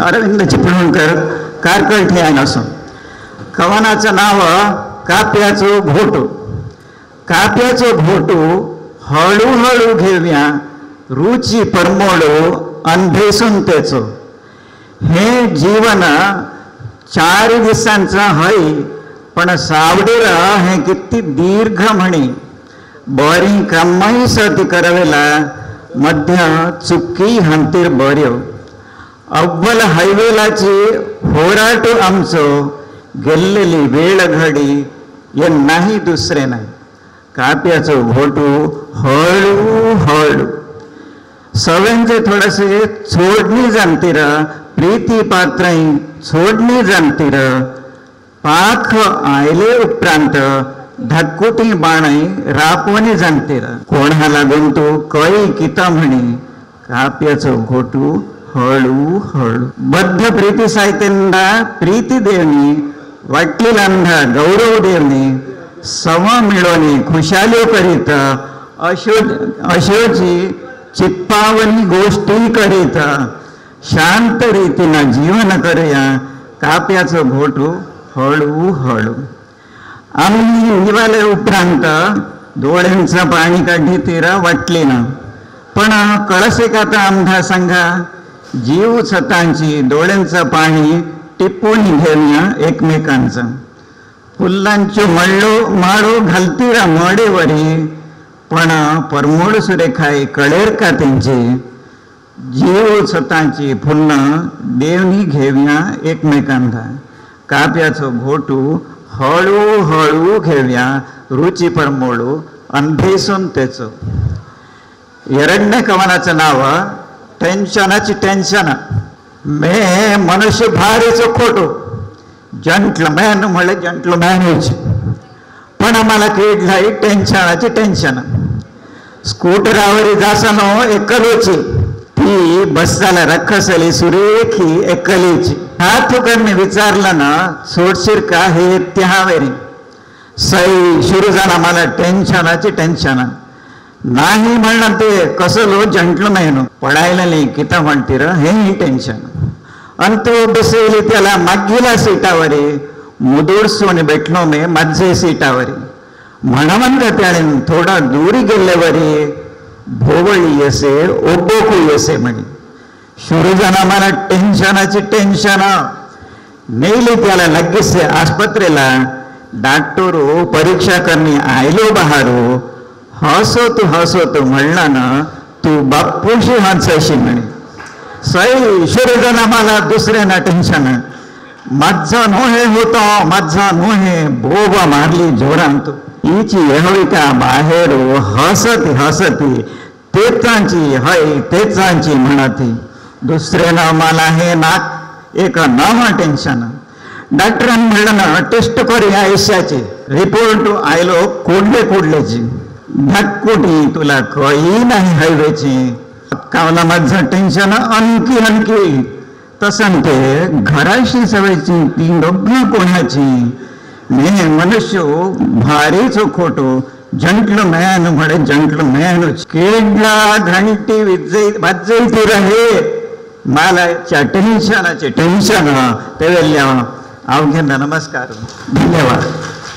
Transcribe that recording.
अरविंद चिपळूणकर कारकळठे असो कवनाचं नाव काप्याचो घोटू. काप्याचो घोटू हळूहळू घेव्या रुची परमोडो अनभेसून तेचो. हे जीवन 4 दिसांचं हय पण सावडेर हे किती दीर्घ म्हणी. बरी कामाई सती करवेला मध्य चुकी हंतीर बऱ्यो. अव्वल हायवेलाची होराटो आमचो गेल्लेली वेळ घडी ये नाही दुसरे नाही. काप्याचो घोटू हळू हळू सगळ्यांचे थोडेसे छोडणी जाणतीर प्रीती पात्राई छोडणी जाणतीर पाख आयले उपरांत धक्कुटी बाणाई रापवणी जाणतीर. कोणा लागून तू कळी किता म्हणी काप्याचो घोटू हळू हळू. बद्ध प्रीती साहित्यांदा प्रीती देवनी वाटलीलांदा गौरव देवनी सम मिळवणी खुशाल्यो करीत अशोची चित्पावनी गोष्टी करीत शांत रीतीनं जीवन करूया काप्याचं घोटू हळू हळू. आम्ही निवाले उपरांत डोळ्यांचं पाणी काढी तीर वाटली ना पण कळसे काता आमधा सांगा जीव छतांची डोळ्यांचं पाणी टिपून घेऊया एकमेकांचं. फुलांच्यो माळो घालतीरा मडेवरी पण परमोड सुरेखाय कळेर का त्यांची. जीव छतांची फुलं देवनी घेऊया एकमेकांना. काप्याचो घोटू हळू हळू घेऊया रुची परमोडू अनभेसून तेचो. ಎರಡನೇ ಕವನಾचं नाव टेन्शनाची टेन्शन. मे मनुष्य भारीच खोटो जंटलमॅन म्हळे जंटलमॅन होईचे पण आम्हाला केडलाई टेन्शनाची टेन्शन. स्कूटरावर जासनो एकलोची ती बसला रखसली सुरेखी एकलीची. हातुकांनी विचारलं ना सोडशीर का हे त्यावेरी सई सुरू झाला मला टेन्शनाची टेन्शन. नाही म्हणणं ते कसलो जंटलमॅन पडायला नाही किता म्हणतीर हे टेन्शन. आणि तो बसवली त्याला मागीला सीटावरी मुदोडसून बैठलो मे माझे सीटावरी. म्हणवंत त्याने थोडा दूरी गेल्यावरी भोवळी येसे ओबोकू येसे म्हणे. सुरू झाला मला टेन्शनाची टेन्शन. नेली त्याला लगेच आस्पत्रेला. डॉक्टरो परीक्षा करणे आयलो बहारो. हसतो म्हणला ना तू बापूशी हसायशी म्हणे. सई सुरू मला दुसऱ्यांना टेन्शन. माझा नोहे होतो माझा नोहे बोबा मारली जोरांत. हिची येहविका बाहेर हसती हसती तेचांची हय तेचांची म्हणती. दुसऱ्यानं मला हे नाक एक नवा टेन्शन. डॉक्टरांनी म्हणलं ना टेस्ट करूया आयुष्याची. रिपोर्ट आयलो कोडलेची. धक्कोटी तुला कळी नाही हायवेची. कावला माझं टेन्शन आणखी आणखी तसं ते घराशी सवयची ती दोघी कोणाची. मे मनुष्य भारीच खोटो जंटलमॅन म्हणे जंटलमॅन. केडला घंटी वाजयती रहे मला टेन्शनाचे टेन्शन. ते वेळेला अवघ्यांना नमस्कार धन्यवाद.